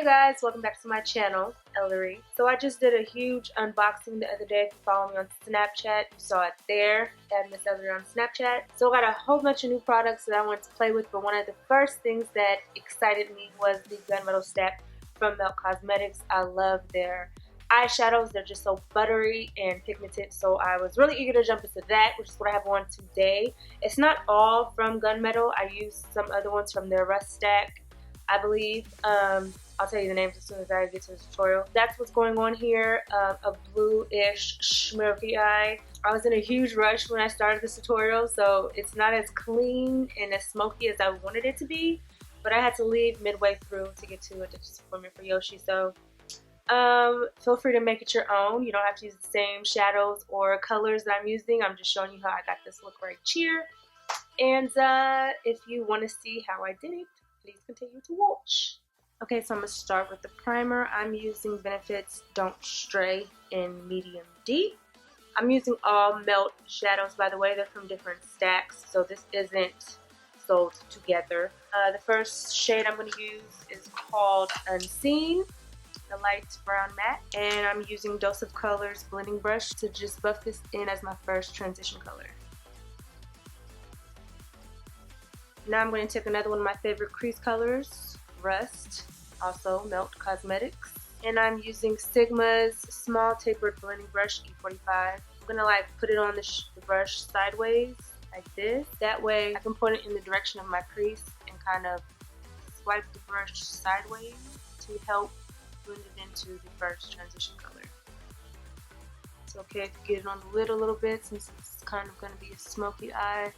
Hey guys, welcome back to my channel, Ellarie. So I just did a huge unboxing the other day. If you follow me on Snapchat, you saw it there at Miss Ellarie on Snapchat. So I got a whole bunch of new products that I wanted to play with, but one of the first things that excited me was the gunmetal stack from Melt Cosmetics. I love their eyeshadows. They're just so buttery and pigmented, so I was really eager to jump into that, which is what I have on today. It's not all from gunmetal. I used some other ones from their rust stack, I believe. I'll tell you the names as soon as I get to the tutorial. That's what's going on here, a bluish smoky eye. I was in a huge rush when I started this tutorial, so it's not as clean and as smoky as I wanted it to be, but I had to leave midway through to get to a dentist appointment for Yoshi, so feel free to make it your own. You don't have to use the same shadows or colors that I'm using. I'm just showing you how I got this look right here. And if you want to see how I did it, please continue to watch. Okay, so I'm going to start with the primer. I'm using Benefit's Don't Stray in medium deep. I'm using all Melt shadows, by the way. They're from different stacks, so this isn't sold together. The first shade I'm going to use is called Unseen, the light brown matte. And I'm using Dose of Colors blending brush to just buff this in as my first transition color. Now I'm going to take another one of my favorite crease colors, Rust, also Melt Cosmetics. And I'm using Sigma's small tapered blending brush, E45. I'm going to put it on the brush sideways like this. That way I can point it in the direction of my crease and kind of swipe the brush sideways to help blend it into the first transition color. It's okay if you get it on the lid a little bit since it's kind of going to be a smoky eye.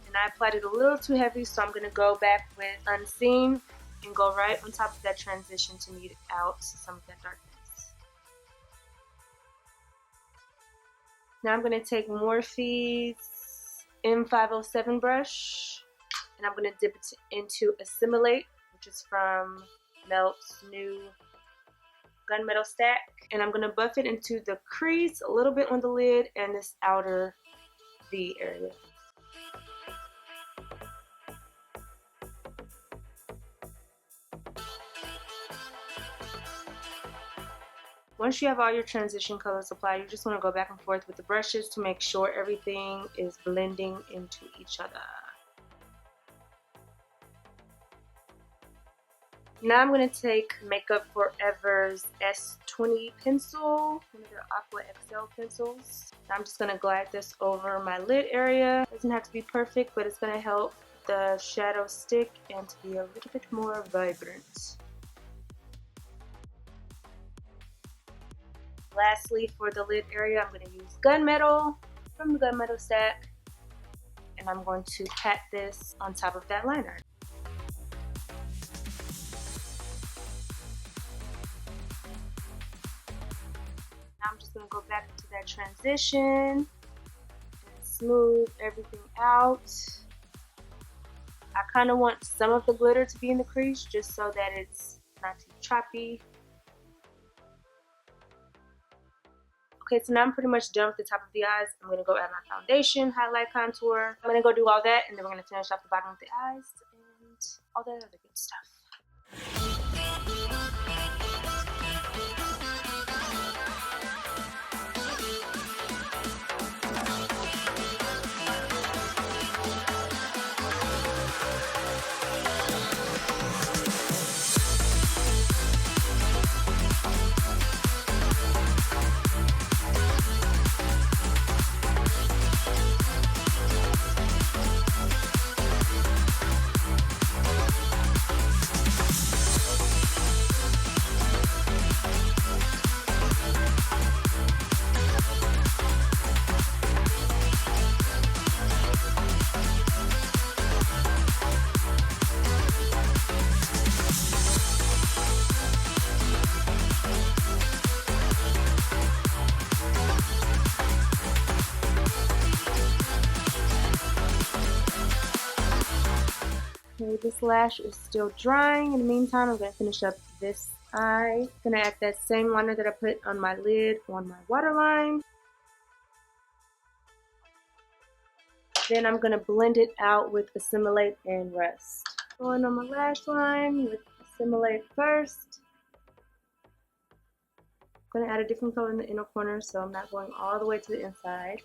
And I applied it a little too heavy, so I'm going to go back with Unseen and go right on top of that transition to knead out some of that darkness. Now I'm going to take Morphe's M507 brush and I'm going to dip it into Assimilate, which is from Melt's new gunmetal stack. And I'm going to buff it into the crease, a little bit on the lid, and this outer V area. Once you have all your transition colors applied, you just want to go back and forth with the brushes to make sure everything is blending into each other. Now I'm going to take Makeup Forever's S20 pencil, one of their Aqua XL pencils. I'm just going to glide this over my lid area. It doesn't have to be perfect, but it's going to help the shadow stick and to be a little bit more vibrant. Lastly, for the lid area, I'm going to use gunmetal from the gunmetal stack, and I'm going to pat this on top of that liner. Now I'm just going to go back into that transition and smooth everything out. I kind of want some of the glitter to be in the crease just so that it's not too choppy. Okay, so now I'm pretty much done with the top of the eyes. I'm going to go add my foundation, highlight, contour. I'm going to go do all that, and then we're going to finish off the bottom of the eyes and all that other good stuff. Okay, this lash is still drying. In the meantime, I'm going to finish up this eye. I'm going to add that same liner that I put on my lid on my waterline. Then I'm going to blend it out with Assimilate and Rust. Going on my lash line with Assimilate first. I'm going to add a different color in the inner corner, so I'm not going all the way to the inside.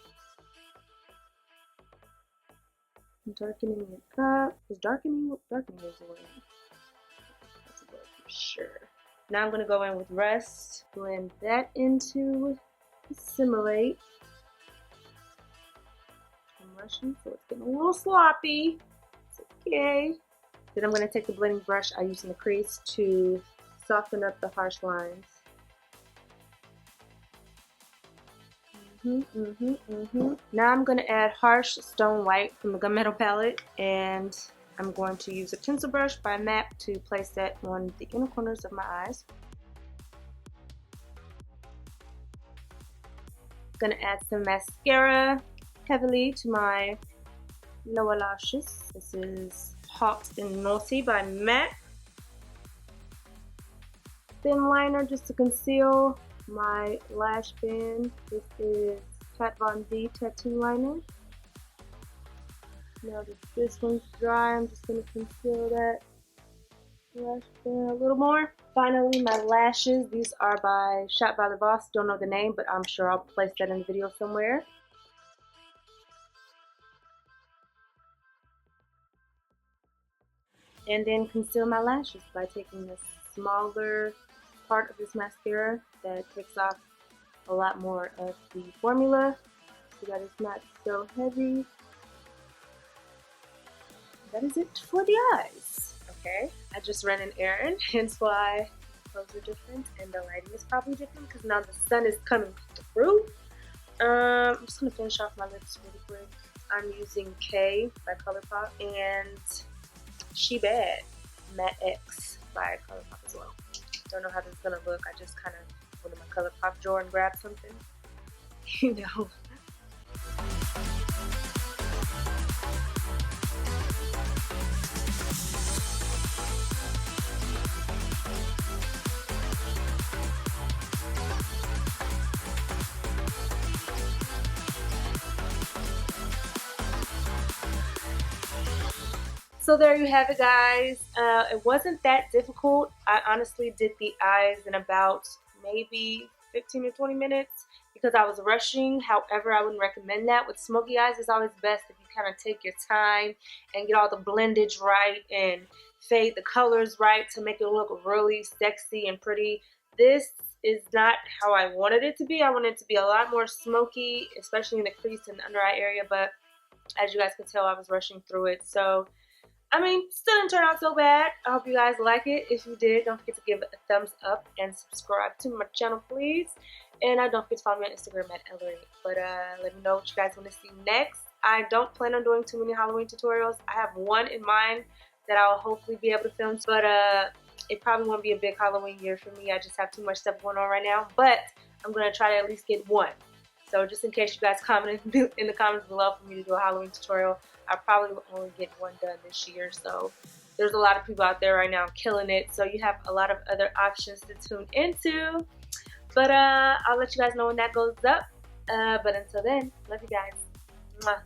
I'm darkening it up. Is darkening is the word. That's a word for sure. Now I'm going to go in with Rust, blend that into Assimilate. I'm rushing, so it's getting a little sloppy. It's okay. Then I'm going to take the blending brush I used in the crease to soften up the harsh lines. Now I'm going to add Harsh Stone White from the Gunmetal palette, and I'm going to use a pencil brush by MAC to place that on the inner corners of my eyes. I'm going to add some mascara heavily to my lower lashes. This is Haute and Naughty by MAC. Thin liner just to conceal my lash band. This is Kat Von D Tattoo Liner. Now that this one's dry, I'm just going to conceal that lash band a little more. Finally, my lashes. These are by Shot by the Boss. Don't know the name, but I'm sure I'll place that in the video somewhere. And then conceal my lashes by taking this smaller part of this mascara that takes off a lot more of the formula so that it's not so heavy. That is it for the eyes. Okay, I just ran an errand, hence why the clothes are different and the lighting is probably different because now the sun is coming through. I'm just gonna finish off my lips really quick. I'm using Kae by ColourPop and She Bad Matte X by ColourPop as well. Don't know how this is gonna look. I just kind of went in my ColourPop drawer and grabbed something, you know. So there you have it, guys. It wasn't that difficult. I honestly did the eyes in about maybe 15 to 20 minutes because I was rushing. However, I wouldn't recommend that. With smoky eyes, it's always best if you kind of take your time and get all the blendage right and fade the colors right to make it look really sexy and pretty. This is not how I wanted it to be. I wanted it to be a lot more smoky, especially in the crease and the under eye area, but as you guys can tell, I was rushing through it. So I mean, still didn't turn out so bad. I hope you guys like it. If you did, don't forget to give it a thumbs up and subscribe to my channel, please. And don't forget to follow me on Instagram at Ellarie. But let me know what you guys want to see next. I don't plan on doing too many Halloween tutorials. I have one in mind that I'll hopefully be able to film. But it probably won't be a big Halloween year for me. I just have too much stuff going on right now. But I'm going to try to at least get one. So just in case you guys comment in the comments below for me to do a Halloween tutorial, I probably will only get one done this year. So there's a lot of people out there right now killing it. So you have a lot of other options to tune into. But I'll let you guys know when that goes up. But until then, love you guys. Mwah.